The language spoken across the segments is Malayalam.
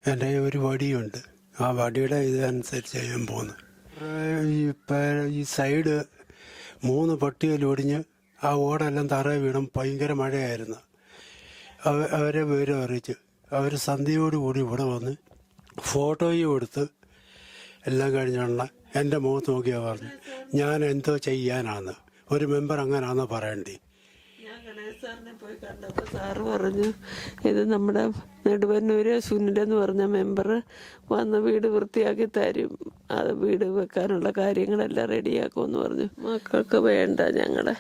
എൻ്റെ ഒരു വടിയുണ്ട്. ആ വടിയുടെ ഇതനുസരിച്ച് ഞാൻ പോകുന്നത്. ഈ സൈഡ് 3 പട്ടികയിൽ ഒടിഞ്ഞ് ആ ഓടെല്ലാം തറയെ വീണും. ഭയങ്കര മഴയായിരുന്നു. അവരെ വിവരം അറിയിച്ച് അവർ സന്ധ്യയോടുകൂടി ഇവിടെ വന്ന് ഫോട്ടോയും എടുത്ത് എല്ലാം കഴിഞ്ഞുള്ള എൻ്റെ മുഖത്ത് നോക്കിയാൽ പറഞ്ഞു, ഞാൻ എന്തോ ചെയ്യാനാണ്, ഒരു മെമ്പർ അങ്ങനാണെന്ന് പറയണ്ടേ. ഞാൻ ഗണേശ് സാറിനെ പോയി കണ്ടപ്പോൾ സാറ് പറഞ്ഞു, ഇത് നമ്മുടെ നെടുവന്നൂര് സുനിലെന്ന് പറഞ്ഞ മെമ്പർ വന്ന് വീട് വൃത്തിയാക്കി തരും, അത് വീട് വെക്കാനുള്ള കാര്യങ്ങളെല്ലാം റെഡിയാക്കുമെന്ന് പറഞ്ഞു. മക്കൾക്ക് വേണ്ട ഞങ്ങളെ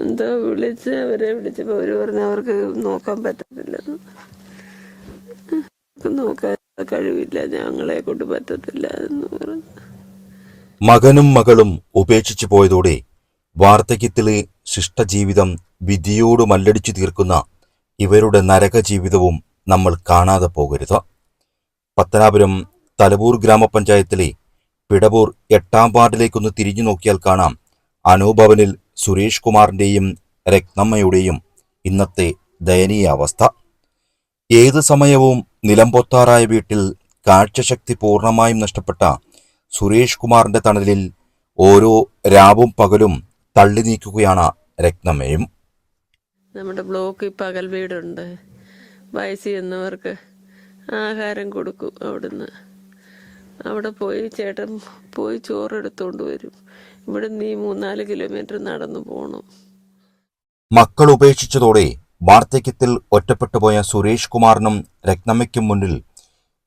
എന്തോ വിളിച്ച് അവരെ വിളിച്ചപ്പോൾ അവർ പറഞ്ഞു അവർക്ക് നോക്കാൻ പറ്റത്തില്ലെന്ന്, നോക്കാൻ കഴിവില്ല, ഞങ്ങളെ കൊണ്ട് പറ്റത്തില്ല എന്ന് പറഞ്ഞു. മകനും മകളും ഉപേക്ഷിച്ചു പോയതോടെ വാർദ്ധക്യത്തിലെ ശിഷ്ടജീവിതം വിധിയോട് മല്ലടിച്ചു തീർക്കുന്ന ഇവരുടെ നരക ജീവിതവും നമ്മൾ കാണാതെ പോകരുത്. പത്തനാപുരം തലവൂർ ഗ്രാമപഞ്ചായത്തിലെ പിടവൂർ 8-ാം വാർഡിലേക്കൊന്ന് തിരിഞ്ഞു നോക്കിയാൽ കാണാം അനുഭവനിൽ സുരേഷ് കുമാറിന്റെയും രത്നമ്മയുടെയും ഇന്നത്തെ ദയനീയാവസ്ഥ. ഏതു സമയവും നിലംപൊത്താറായ വീട്ടിൽ കാഴ്ചശക്തി പൂർണ്ണമായും നഷ്ടപ്പെട്ട സുരേഷ് കുമാറിന്റെ തണലിൽ ഓരോ രാവും പകലും തള്ളി നീക്കുകയാണ് രത്നമ്മയും. നമ്മുടെ ബ്ലോക്കിൽ പകൽ വീടുണ്ട്, വയസ്സിൽ ചെന്നവർക്ക് ആഹാരം കൊടുക്കും. അവിടെ പോയി ചേട്ടൻ പോയി ചോറെടുത്തോണ്ട് വരും. ഇവിടെ നീ 3-4 കിലോമീറ്റർ നടന്നു പോകണം. മക്കൾ ഉപേക്ഷിച്ചതോടെ വാർദ്ധക്യത്തിൽ ഒറ്റപ്പെട്ടുപോയ സുരേഷ് കുമാറിനും രത്നമ്മയ്ക്കും മുന്നിൽ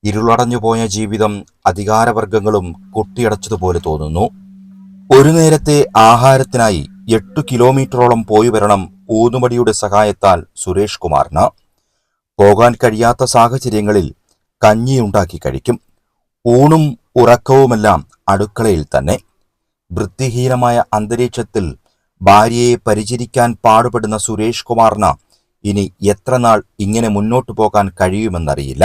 ഇരുളടഞ്ഞുപോയ ജീവിതം അധികാരവർഗങ്ങളും കൊട്ടിയടച്ചതുപോലെ തോന്നുന്നു. ഒരു നേരത്തെ ആഹാരത്തിനായി 8 കിലോമീറ്ററോളം പോയി വരണം ഊന്നുമടിയുടെ സഹായത്താൽ സുരേഷ് കുമാറിന്. പോകാൻ കഴിയാത്ത സാഹചര്യങ്ങളിൽ കഞ്ഞിയുണ്ടാക്കി കഴിക്കും. ഊണും ഉറക്കവുമെല്ലാം അടുക്കളയിൽ തന്നെ. വൃത്തിഹീനമായ അന്തരീക്ഷത്തിൽ ഭാര്യയെ പരിചരിക്കാൻ പാടുപെടുന്ന സുരേഷ് കുമാറിന് ഇനി എത്ര നാൾ ഇങ്ങനെ മുന്നോട്ടു പോകാൻ കഴിയുമെന്നറിയില്ല.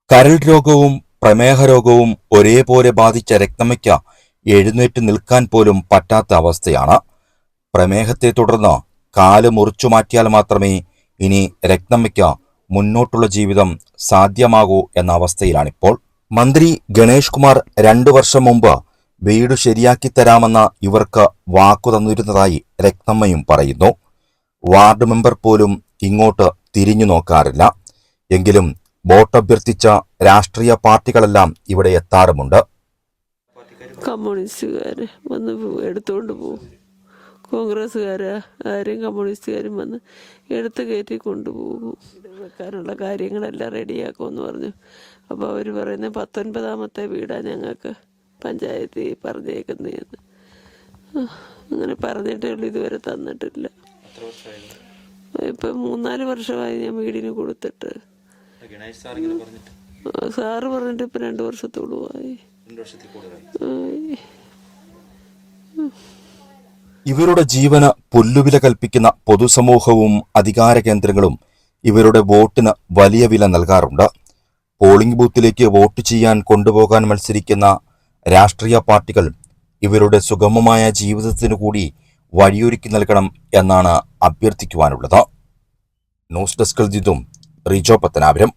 കരൾ രോഗവും പ്രമേഹ രോഗവും ഒരേപോലെ ബാധിച്ച രത്നമ്മയ്ക്ക് എഴുന്നേറ്റ് നിൽക്കാൻ പോലും പറ്റാത്ത അവസ്ഥയാണ്. പ്രമേഹത്തെ തുടർന്ന് കാല് മുറിച്ചു മാറ്റിയാൽ മാത്രമേ ഇനി രത്നമ്മയ്ക്ക് മുന്നോട്ടുള്ള ജീവിതം സാധ്യമാകൂ എന്ന അവസ്ഥയിലാണിപ്പോൾ. മന്ത്രി ഗണേഷ് കുമാർ 2 വർഷം മുമ്പ് വീട് ശരിയാക്കി തരാമെന്ന ഇവർക്ക് വാക്കു തന്നിരുന്നതായി രത്നമ്മയും പറയുന്നു. വാർഡ് മെമ്പർ പോലും ഇങ്ങോട്ട് തിരിഞ്ഞു നോക്കാറില്ല. എങ്കിലും വോട്ടഭ്യർത്ഥിച്ച രാഷ്ട്രീയ പാർട്ടികളെല്ലാം ഇവിടെ എത്താറുമുണ്ട്. കമ്മ്യൂണിസ്റ്റുകാർ വന്ന് എടുത്തുകൊണ്ട് പോകും. കോൺഗ്രസ്സുകാര് ആരും കമ്മ്യൂണിസ്റ്റുകാരും വന്ന് എടുത്ത് കയറ്റി കൊണ്ടുപോകും. വെക്കാനുള്ള കാര്യങ്ങളെല്ലാം റെഡിയാക്കുമെന്ന് പറഞ്ഞു. അപ്പോൾ അവർ പറയുന്നത് 19ാമത്തെ വീടാണ് ഞങ്ങൾക്ക് പഞ്ചായത്തിൽ പറഞ്ഞേക്കുന്നതെന്ന്. അങ്ങനെ പറഞ്ഞിട്ടേ ഉള്ളൂ, ഇതുവരെ തന്നിട്ടില്ല. ഇപ്പം 3-4 വർഷമായി ഞാൻ വീടിന് കൊടുത്തിട്ട്. സാറ് പറഞ്ഞിട്ട് ഇപ്പം 2 വർഷത്തോളം ആയി. ഇവരുടെ ജീവന് പുല്ലുവില കൽപ്പിക്കുന്ന പൊതുസമൂഹവും അധികാര കേന്ദ്രങ്ങളും ഇവരുടെ വോട്ടിന് വലിയ വില നൽകാറുണ്ട്. പോളിംഗ് ബൂത്തിലേക്ക് വോട്ട് ചെയ്യാൻ കൊണ്ടുപോകാൻ മത്സരിക്കുന്ന രാഷ്ട്രീയ പാർട്ടികൾ ഇവരുടെ സുഗമമായ ജീവിതത്തിനു കൂടി വഴിയൊരുക്കി നൽകണം എന്നാണ് അഭ്യർത്ഥിക്കുവാനുള്ളത്. ന്യൂസ് ഡെസ്കിൽ നിന്നും റിജോ പത്തനാപുരം.